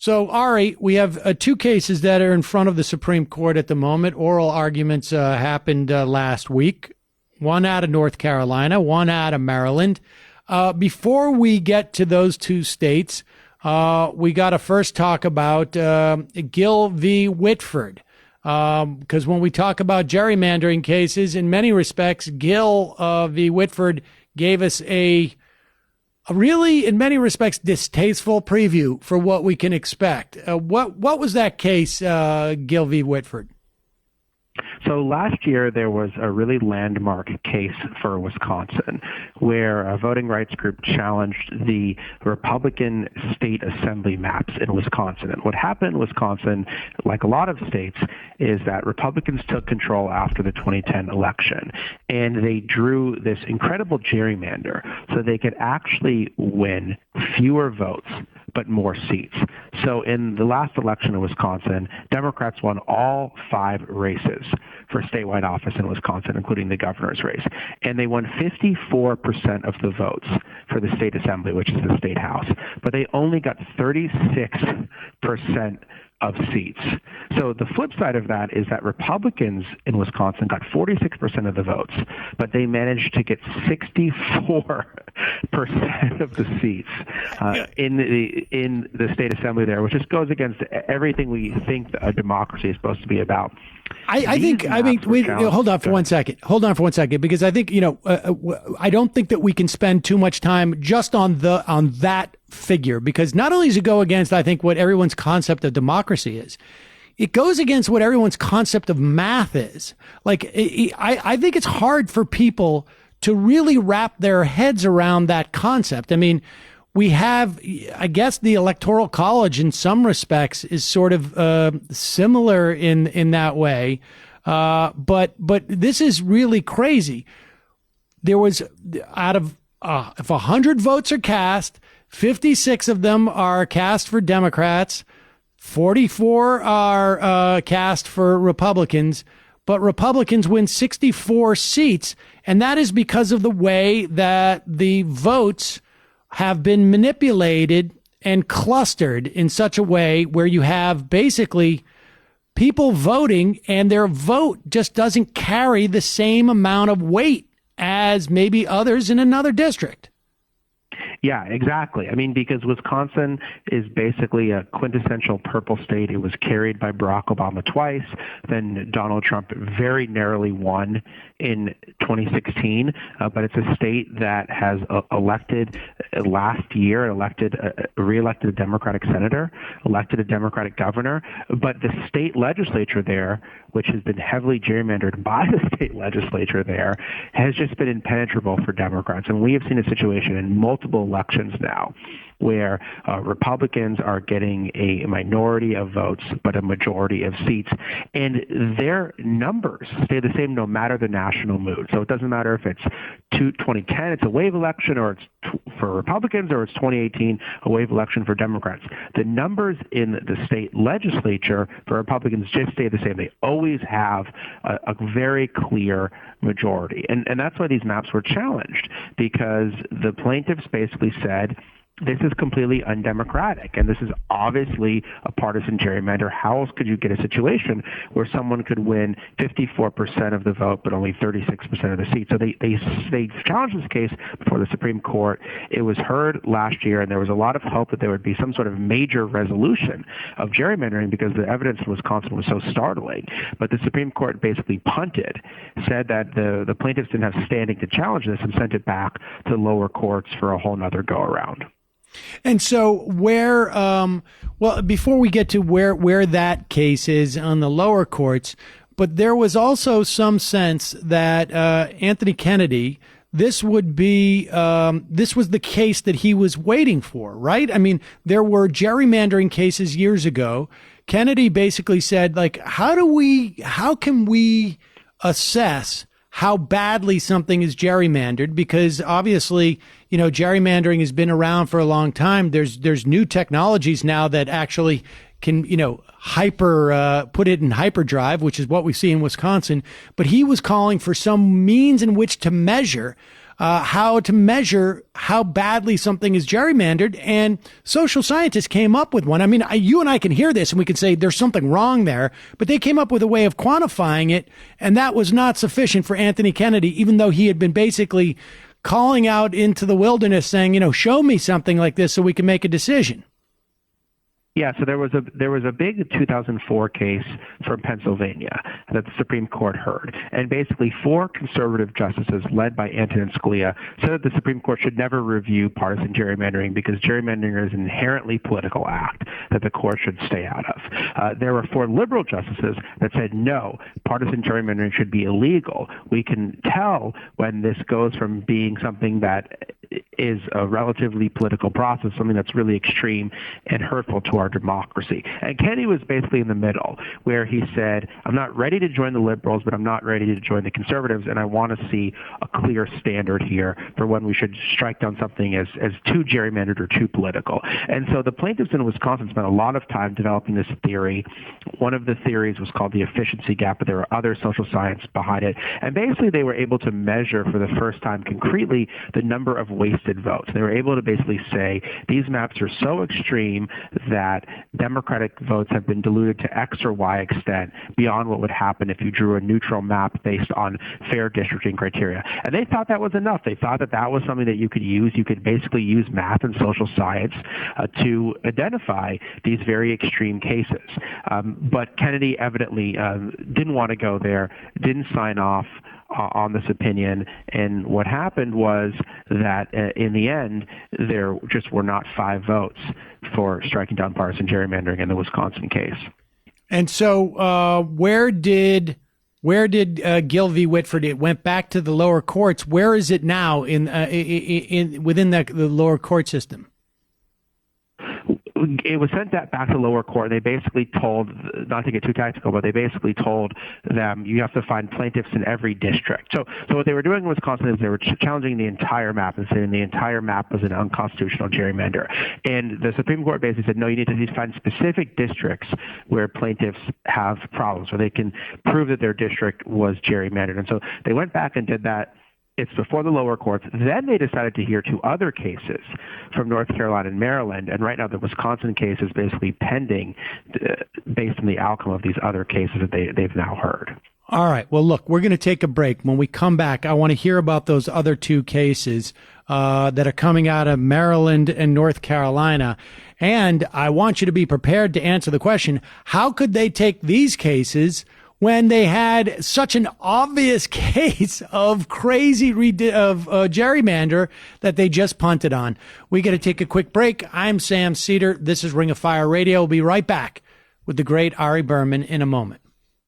So, Ari, we have two cases that are in front of the Supreme Court at the moment. Oral arguments happened last week, one out of North Carolina, one out of Maryland. Before we get to those two states, we got to first talk about Gill v. Whitford. Because when we talk about gerrymandering cases, in many respects, Gill v. Whitford gave us a really, in many respects, distasteful preview for what we can expect. What was that case, Gill v. Whitford? So last year, there was a really landmark case for Wisconsin where a voting rights group challenged the Republican state assembly maps in Wisconsin. And what happened in Wisconsin, like a lot of states, is that Republicans took control after the 2010 election. And they drew this incredible gerrymander so they could actually win fewer votes but more seats. So in the last election in Wisconsin, Democrats won all 5 races for statewide office in Wisconsin, including the governor's race. And they won 54% of the votes for the state assembly, which is the state house. But they only got 36% of seats. So the flip side of that is that Republicans in Wisconsin got 46% of the votes, but they managed to get 64% of the seats in the state assembly there, which just goes against everything we think a democracy is supposed to be about. I mean, wait, hold on for 1 second. Hold on for 1 second, because I think, I don't think that we can spend too much time just on that figure, because not only does it go against, I think, what everyone's concept of democracy is, it goes against what everyone's concept of math is. Like, I think it's hard for people to really wrap their heads around that concept. I mean, we have, I guess, the Electoral College in some respects is sort of similar in that way, but this is really crazy. There was, out of if 100 votes are cast, 56 of them are cast for Democrats, 44 are cast for Republicans, but Republicans win 64 seats, and that is because of the way that the votes have been manipulated and clustered in such a way where you have basically people voting and their vote just doesn't carry the same amount of weight as maybe others in another district. Yeah, exactly. I mean, because Wisconsin is basically a quintessential purple state. It was carried by Barack Obama twice. Then Donald Trump very narrowly won in 2016. But it's a state that has elected last year, re-elected a Democratic senator, elected a Democratic governor. But the state legislature there, which has been heavily gerrymandered by the state legislature there, has just been impenetrable for Democrats. And we have seen a situation in multiple elections now where Republicans are getting a minority of votes but a majority of seats, and their numbers stay the same no matter the national mood. So it doesn't matter if it's 2010, it's a wave election, or it's for Republicans, or it's 2018, a wave election for Democrats. The numbers in the state legislature for Republicans just stay the same. They always have a very clear majority. And that's why these maps were challenged, because the plaintiffs basically said, this is completely undemocratic, and this is obviously a partisan gerrymander. How else could you get a situation where someone could win 54% of the vote but only 36% of the seats? So they challenged this case before the Supreme Court. It was heard last year, and there was a lot of hope that there would be some sort of major resolution of gerrymandering because the evidence in Wisconsin was so startling. But the Supreme Court basically punted, said that the plaintiffs didn't have standing to challenge this, and sent it back to lower courts for a whole nother go-around. And so where, well, before we get to where that case is on the lower courts, but there was also some sense that Anthony Kennedy, this was the case that he was waiting for, right? I mean, there were gerrymandering cases years ago. Kennedy basically said, like, how can we assess how badly something is gerrymandered? Because obviously, gerrymandering has been around for a long time. There's new technologies now that actually can, put it in hyperdrive, which is what we see in Wisconsin. But he was calling for some means in which to measure how to measure how badly something is gerrymandered. And social scientists came up with one. I mean, you and I can hear this and we can say there's something wrong there, but they came up with a way of quantifying it. And that was not sufficient for Anthony Kennedy, even though he had been basically calling out into the wilderness saying, show me something like this so we can make a decision. Yeah, so there was a big 2004 case from Pennsylvania that the Supreme Court heard, and basically 4 conservative justices led by Antonin Scalia said that the Supreme Court should never review partisan gerrymandering because gerrymandering is an inherently political act that the court should stay out of. There were 4 liberal justices that said no, partisan gerrymandering should be illegal. We can tell when this goes from being something that is a relatively political process, something that's really extreme and hurtful to our democracy. And Kennedy was basically in the middle, where he said, I'm not ready to join the liberals, but I'm not ready to join the conservatives, and I want to see a clear standard here for when we should strike down something as too gerrymandered or too political. And so the plaintiffs in Wisconsin spent a lot of time developing this theory. One of the theories was called the efficiency gap, but there were other social science behind it. And basically they were able to measure for the first time concretely the number of wasted votes. They were able to basically say these maps are so extreme that Democratic votes have been diluted to X or Y extent beyond what would happen if you drew a neutral map based on fair districting criteria. And they thought that was enough. They thought that that was something that you could use. You could basically use math and social science to identify these very extreme cases. But Kennedy evidently didn't want to go there, didn't sign off on this opinion, and what happened was that in the end there just were not 5 votes for striking down partisan gerrymandering in the Wisconsin case. And so where did Gill v. Whitford? It went back to the lower courts. Where is it now in within the lower court system? It was sent back to lower court. They basically told, not to get too tactical, but they basically told them you have to find plaintiffs in every district. So what they were doing in Wisconsin is they were challenging the entire map and saying the entire map was an unconstitutional gerrymander. And the Supreme Court basically said, no, you need to find specific districts where plaintiffs have problems, where they can prove that their district was gerrymandered. And so they went back and did that. It's before the lower courts. Then they decided to hear 2 other cases from North Carolina and Maryland. And right now the Wisconsin case is basically pending based on the outcome of these other cases that they've now heard. All right. Well, look, we're going to take a break. When we come back, I want to hear about those other 2 cases that are coming out of Maryland and North Carolina. And I want you to be prepared to answer the question, how could they take these cases when they had such an obvious case of crazy gerrymander that they just punted on? We got to take a quick break. I'm Sam Seder. This is Ring of Fire Radio. We'll be right back with the great Ari Berman in a moment.